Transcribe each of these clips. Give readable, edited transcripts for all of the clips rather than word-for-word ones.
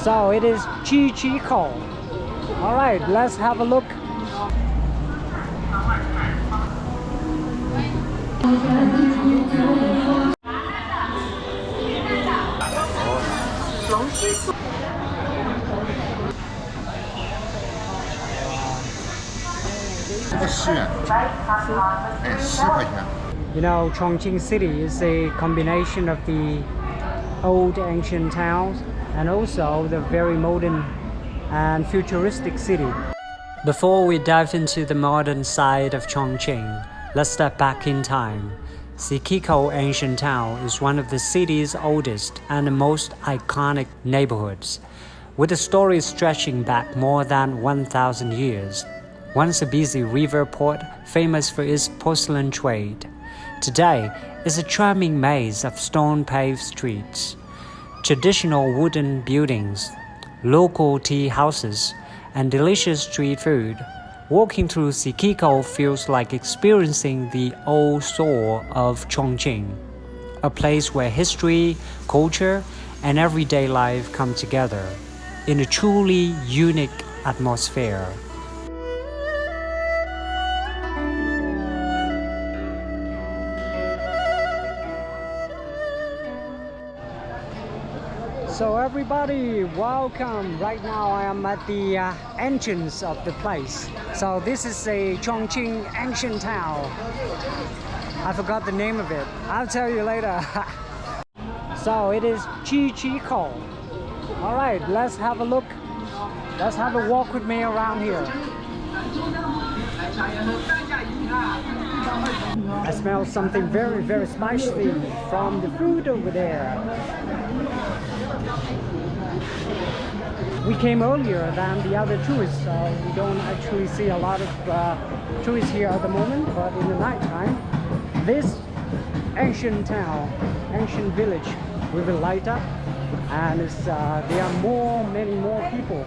So it is Ciqikou. All right, let's have a look. You know, Chongqing city is a combination of the old ancient towns and also the very modern and futuristic city. Before we dive into the modern side of Chongqing, let's step back in time. Ciqikou Ancient Town is one of the city's oldest and most iconic neighborhoods, with a story stretching back more than 1,000 years. Once a busy river port famous for its porcelain trade, today is a charming maze of stone-paved streets, traditional wooden buildings, local tea houses, and delicious street food. Walking through Ciqikou feels like experiencing the old soul of Chongqing, a place where history, culture, and everyday life come together in a truly unique atmosphere. So everybody, welcome. Right now I am at the entrance of the place. So this is a Chongqing Ancient Town. I forgot the name of it. I'll tell you later. So it is Ciqikou. All right, let's have a look. Let's have a walk with me around here. I smell something very, very spicy from the food over there. We came earlier than the other tourists, so we don't actually see a lot of tourists here at the moment, but in the night time, this ancient town, ancient village will light up, and there are many more people.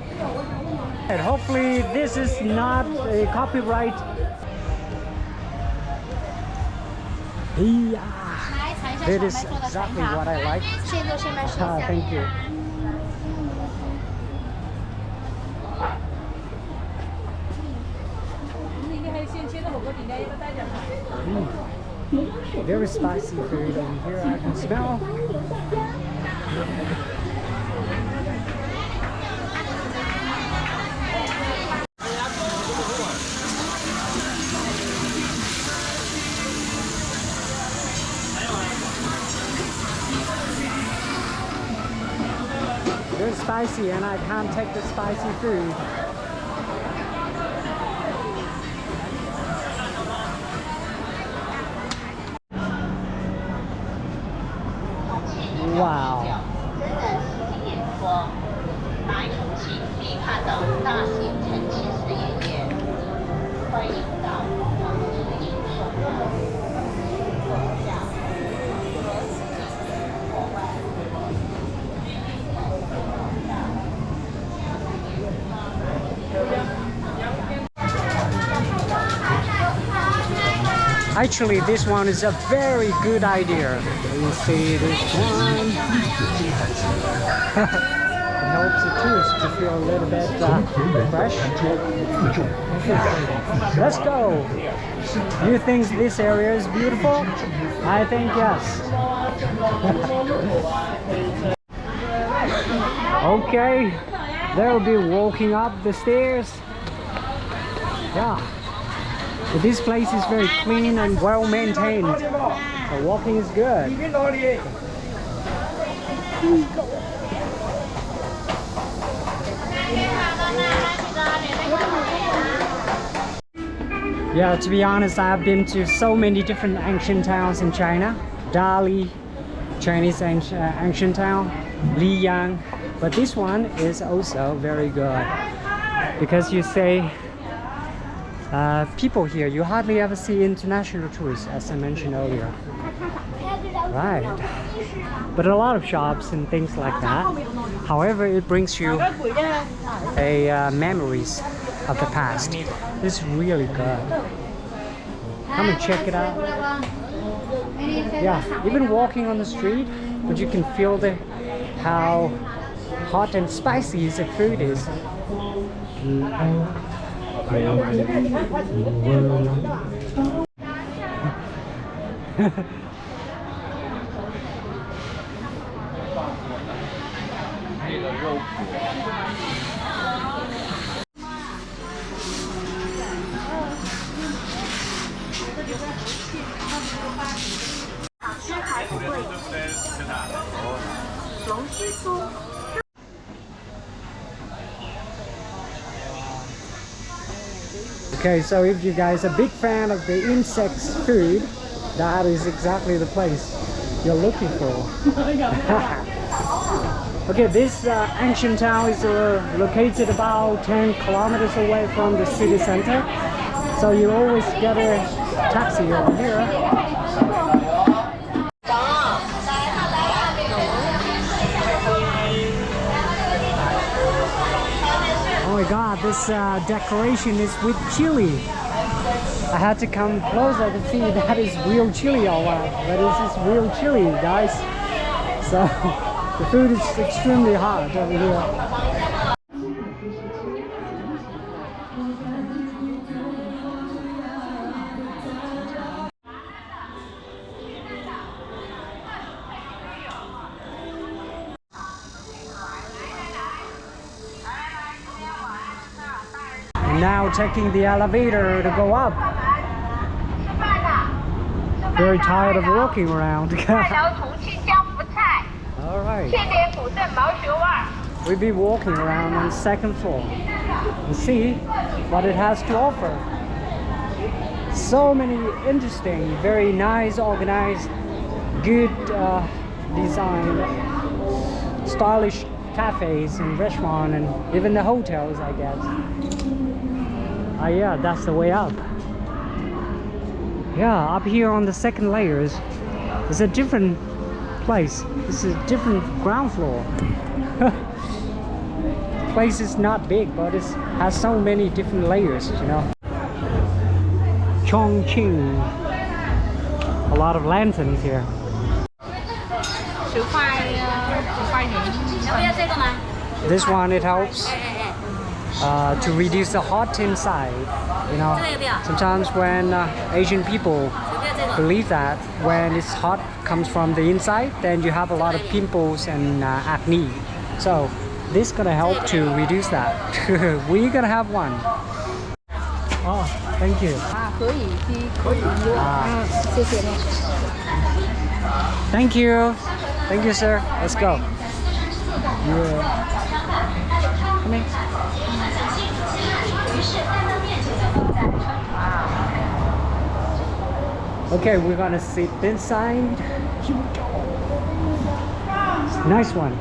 And hopefully this is not a copyright. Yeah, that is exactly what I like. Thank you. Very spicy food over here, I can smell. Very spicy, and I can't take the spicy food. Wow. Actually, this one is a very good idea. You see this one. It helps the tourists to feel a little bit fresh. Let's go. Do you think this area is beautiful? I think yes. Okay, they'll be walking up the stairs. Yeah. But this place is very clean and well maintained. The walking is good. Yeah, to be honest, I've been to so many different ancient towns in China. Dali, Chinese ancient town, Liyang. But this one is also very good. Because you say, people here, you hardly ever see international tourists, as I mentioned earlier. Right. But a lot of shops and things like that. However, it brings you memories of the past. It's really good. Come and check it out. Yeah, even walking on the street, but you can feel how hot and spicy the food is. Okay, so if you guys are a big fan of the insects food, that is exactly the place you're looking for. Okay, this ancient town is located about 10 kilometers away from the city center. So you always get a taxi over here. Oh my god, this decoration is with chili. I had to come closer to see that is real chili or what. But this is real chili, guys. So the food is extremely hot over here. Now taking the elevator to go up. Very tired of walking around. Alright. We'll be walking around on the second floor and see what it has to offer. So many interesting, very nice, organized, good design, stylish cafes and restaurants and even the hotels, I guess. Yeah, that's the way up. Yeah, up here on the second layers is a different place. This is a different ground floor. The place is not big, but it has so many different layers, you know. Chongqing. A lot of lanterns here. This one, it helps to reduce the hot inside, you know. Sometimes when Asian people believe that when it's hot comes from the inside, then you have a lot of pimples and acne. So this is gonna help to reduce that. We're gonna have one. Oh, thank you. Thank you. Thank you, sir. Let's go. Yeah. Come in. Okay, we're gonna sit inside. Here we go. Nice one.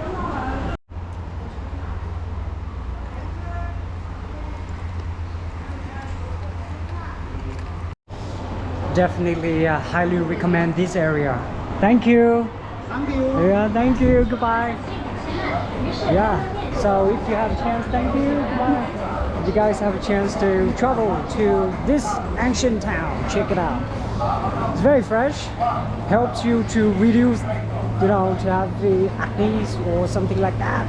Definitely highly recommend this area. Thank you. Thank you. Yeah, thank you. Goodbye. Yeah, so if you have a chance, thank you. Goodbye. If you guys have a chance to travel to this ancient town, check it out. It's very fresh, helps you to reduce, you know, to have the acne or something like that.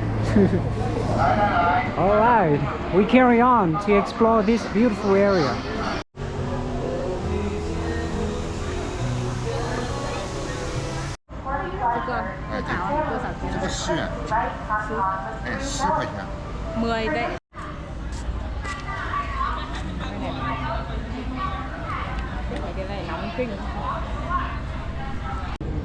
All right, we carry on to explore this beautiful area.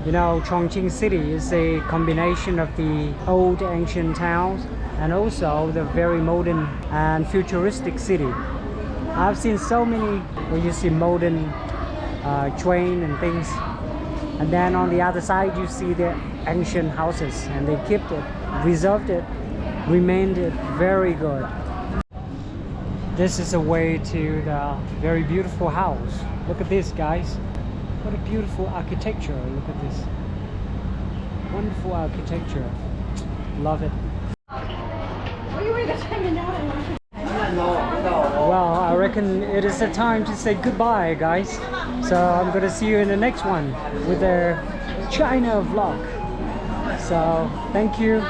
You know, Chongqing city is a combination of the old ancient towns and also the very modern and futuristic city. I've seen so many where you see modern train and things, and then on the other side you see the ancient houses, and they kept it, preserved it, remained it very good. This is a way to the very beautiful house. Look at this, guys. What a beautiful architecture. Look at this. Wonderful architecture. Love it. Well, I reckon it is a time to say goodbye, guys. So I'm gonna see you in the next one with a China vlog. So thank you.